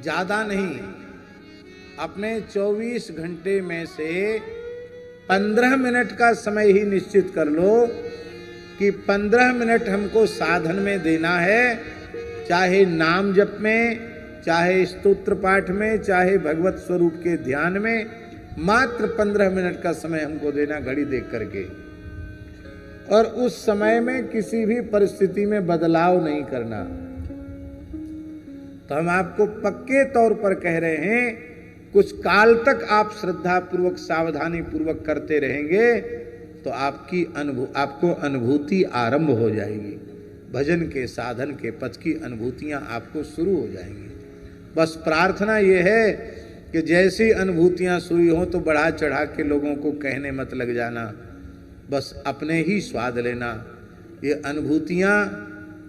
ज्यादा नहीं, अपने 24 घंटे में से 15 मिनट का समय ही निश्चित कर लो कि 15 मिनट हमको साधन में देना है, चाहे नाम जप में, चाहे स्तोत्र पाठ में, चाहे भगवत स्वरूप के ध्यान में, मात्र 15 मिनट का समय हमको देना घड़ी देख करके। और उस समय में किसी भी परिस्थिति में बदलाव नहीं करना। तो हम आपको पक्के तौर पर कह रहे हैं, कुछ काल तक आप श्रद्धा पूर्वक सावधानी पूर्वक करते रहेंगे तो आपको अनुभूति आरंभ हो जाएगी। भजन के साधन के पथ की अनुभूतियां आपको शुरू हो जाएंगी। बस प्रार्थना ये है कि जैसी अनुभूतियां शुरू हो तो बढ़ा चढ़ा के लोगों को कहने मत लग जाना, बस अपने ही स्वाद लेना। ये अनुभूतियां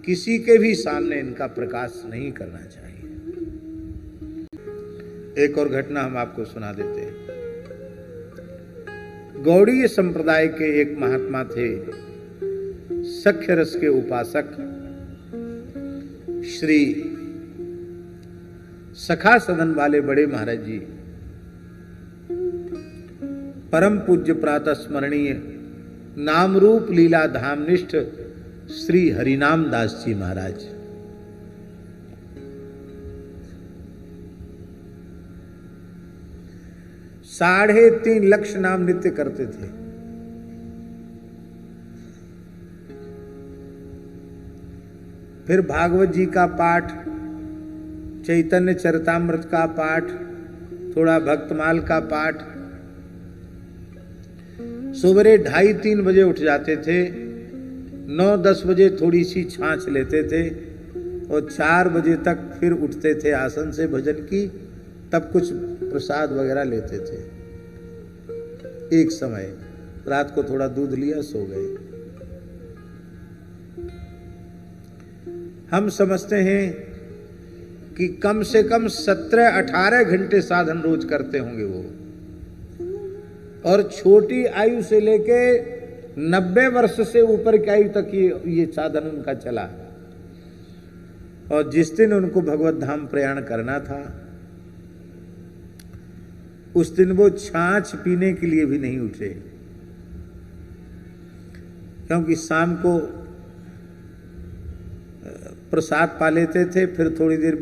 किसी के भी सामने इनका प्रकाश नहीं करना चाहिए। एक और घटना हम आपको सुना देते हैं। गौड़ीय संप्रदाय के एक महात्मा थे, सख्य रस के उपासक श्री सखा सदन वाले बड़े महाराज जी, परम पूज्य प्रातः स्मरणीय नाम रूप लीला धामनिष्ठ श्री हरिनाम दास जी महाराज। 3.5 लाख नाम नित्य करते थे। फिर भागवत जी का पाठ, चैतन्य चरितामृत का पाठ, थोड़ा भक्तमाल का पाठ। सुबह 2:30-3 बजे उठ जाते थे, 9-10 बजे थोड़ी सी छाछ लेते थे और 4 बजे तक फिर उठते थे आसन से भजन की, तब कुछ प्रसाद वगैरह लेते थे। एक समय रात को थोड़ा दूध लिया, सो गए। हम समझते हैं कि कम से कम 17-18 घंटे साधन रोज करते होंगे वो, और छोटी आयु से लेके 90 वर्ष से ऊपर की आयु तक ये साधन उनका चला। और जिस दिन उनको भगवत धाम प्रयाण करना था, उस दिन वो छाछ पीने के लिए भी नहीं उठे, क्योंकि शाम को प्रसाद पा लेते थे, फिर थोड़ी देर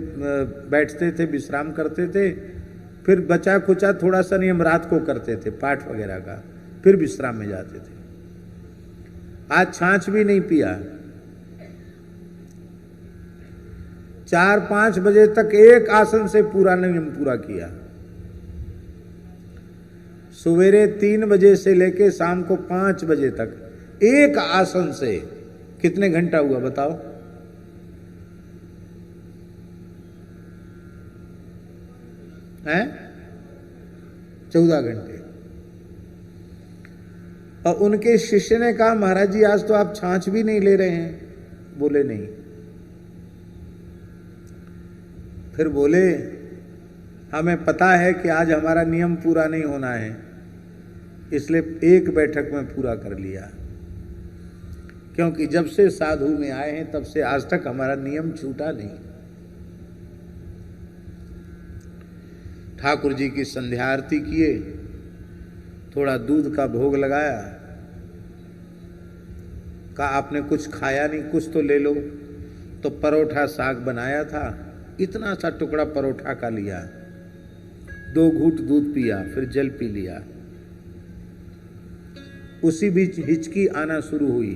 बैठते थे, विश्राम करते थे, फिर बचा खुचा थोड़ा सा नियम रात को करते थे पाठ वगैरह का, फिर विश्राम में जाते थे। आज छाछ भी नहीं पिया। 4-5 बजे तक एक आसन से पूरा नियम पूरा किया। सवेरे 3 बजे से लेके शाम को 5 बजे तक एक आसन से कितने घंटा हुआ बताओ? हैं? 14 घंटे। और उनके शिष्य ने कहा, महाराज जी आज तो आप छाछ भी नहीं ले रहे हैं। बोले नहीं। फिर बोले, हमें पता है कि आज हमारा नियम पूरा नहीं होना है, इसलिए एक बैठक में पूरा कर लिया। क्योंकि जब से साधु में आए हैं तब से आज तक हमारा नियम छूटा नहीं। ठाकुर जी की संध्या आरती किए, थोड़ा दूध का भोग लगाया, कहा आपने कुछ खाया नहीं, कुछ तो ले लो। तो परोठा साग बनाया था, इतना सा टुकड़ा परोठा का लिया, 2 घूंट दूध पिया, फिर जल पी लिया। उसी बीच हिचकी आना शुरू हुई।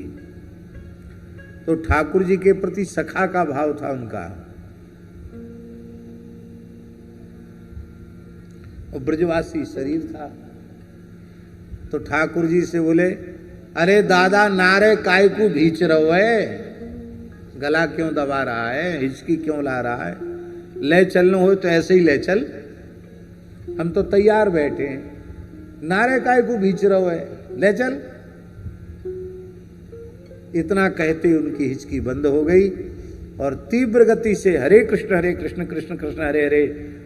तो ठाकुर जी के प्रति सखा का भाव था उनका, और ब्रजवासी शरीर था। तो ठाकुर जी से बोले, अरे दादा नारे काय को भीच रहो है, गला क्यों दबा रहा है, हिचकी क्यों ला रहा है, ले चलना हो तो ऐसे ही ले चल, हम तो तैयार बैठे हैं, नारे काय को भीच रहो है, ले चल। इतना कहते उनकी हिचकी बंद हो गई और तीव्र गति से हरे कृष्ण कृष्ण कृष्ण हरे हरे,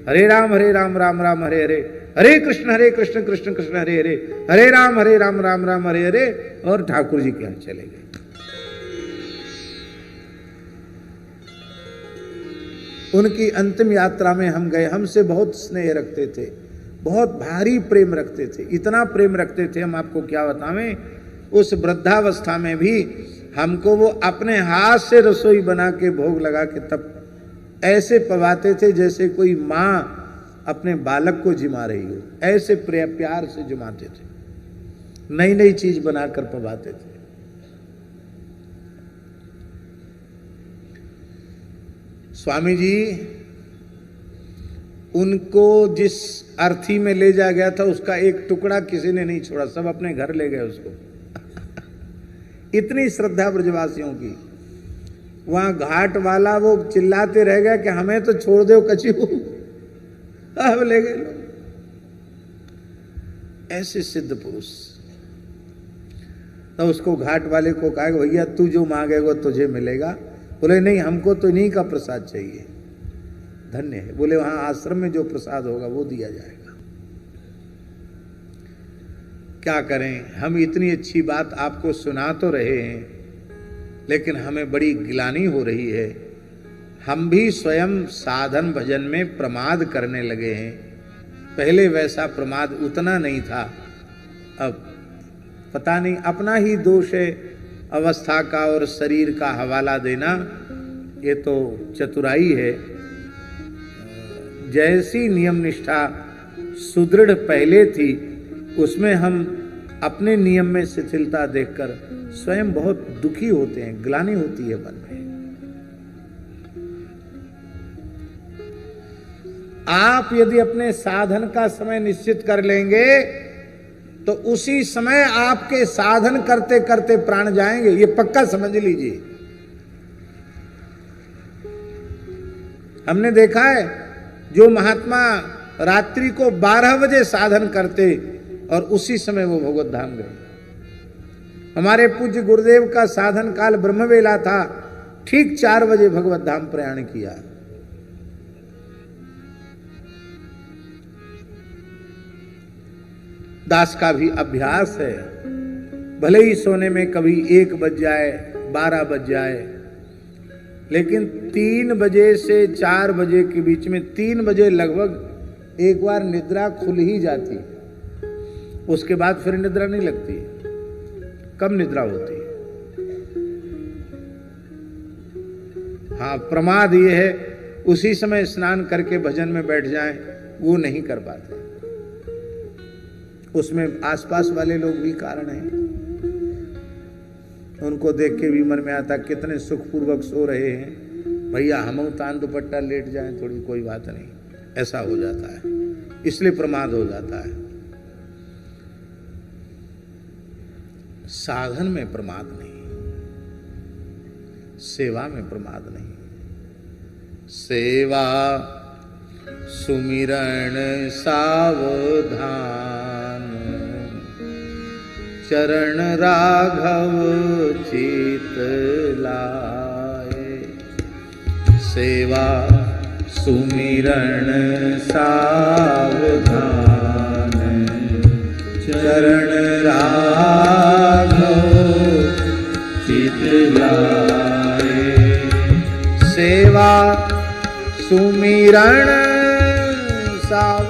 हरे राम राम राम हरे हरे, हरे कृष्ण कृष्ण कृष्ण हरे हरे, हरे राम राम राम हरे हरे, और ठाकुर जी के यहाँ चले गए। उनकी अंतिम यात्रा में हम गए। हमसे बहुत स्नेह रखते थे, बहुत भारी प्रेम रखते थे, इतना प्रेम रखते थे हम आपको क्या बतावें। उस वृद्धावस्था में भी हमको वो अपने हाथ से रसोई बना के भोग लगा के तब ऐसे पवाते थे जैसे कोई माँ अपने बालक को जिमा रही हो, ऐसे प्यार से जिमाते थे, नई नई चीज बनाकर पवाते थे। स्वामी जी उनको जिस अर्थी में ले जा गया था उसका एक टुकड़ा किसी ने नहीं छोड़ा, सब अपने घर ले गए उसको। इतनी श्रद्धा ब्रजवासियों की। वहां घाट वाला वो चिल्लाते रह गया कि हमें तो छोड़ दो कची, अब ले गए लोग। ऐसे सिद्ध पुरुष। तो उसको घाट वाले को कहा भैया तू जो मांगेगा तुझे मिलेगा। बोले नहीं, हमको तो इन्हीं का प्रसाद चाहिए, धन्य है। बोले वहां आश्रम में जो प्रसाद होगा वो दिया जाएगा। क्या करें, हम इतनी अच्छी बात आपको सुना तो रहे हैं, लेकिन हमें बड़ी गिलानी हो रही है। हम भी स्वयं साधन भजन में प्रमाद करने लगे हैं। पहले वैसा प्रमाद उतना नहीं था, अब पता नहीं अपना ही दोष है, अवस्था का और शरीर का हवाला देना ये तो चतुराई है। जैसी नियम निष्ठा सुदृढ़ पहले थी उसमें हम अपने नियम में शिथिलता देखकर स्वयं बहुत दुखी होते हैं, ग्लानि होती है मन में। आप यदि अपने साधन का समय निश्चित कर लेंगे तो उसी समय आपके साधन करते करते प्राण जाएंगे, ये पक्का समझ लीजिए। हमने देखा है जो महात्मा रात्रि को 12 बजे साधन करते और उसी समय वो भगवत धाम गए। हमारे पूज्य गुरुदेव का साधन काल ब्रह्मवेला था, ठीक 4 बजे भगवत धाम प्रयाण किया। दास का भी अभ्यास है, भले ही सोने में कभी 1 बज जाए 12 बज जाए, लेकिन 3 बजे से 4 बजे के बीच में 3 बजे लगभग एक बार निद्रा खुल ही जाती, उसके बाद फिर निद्रा नहीं लगती। कम निद्रा होती है। हाँ, प्रमाद ये है उसी समय स्नान करके भजन में बैठ जाएं, वो नहीं कर पाते। उसमें आसपास वाले लोग भी कारण हैं, उनको देख के भी मन में आता कितने सुखपूर्वक सो रहे हैं, भैया हम तान दुपट्टा लेट जाएं थोड़ी, कोई बात नहीं, ऐसा हो जाता है, इसलिए प्रमाद हो जाता है। साधन में प्रमाद नहीं, सेवा में प्रमाद नहीं। सेवा सुमिरण सावधान, चरण राघव चित लाए। सेवा सुमिरण सावधान, चरण राघव चित लाए। सेवा सुमिरण सावधान,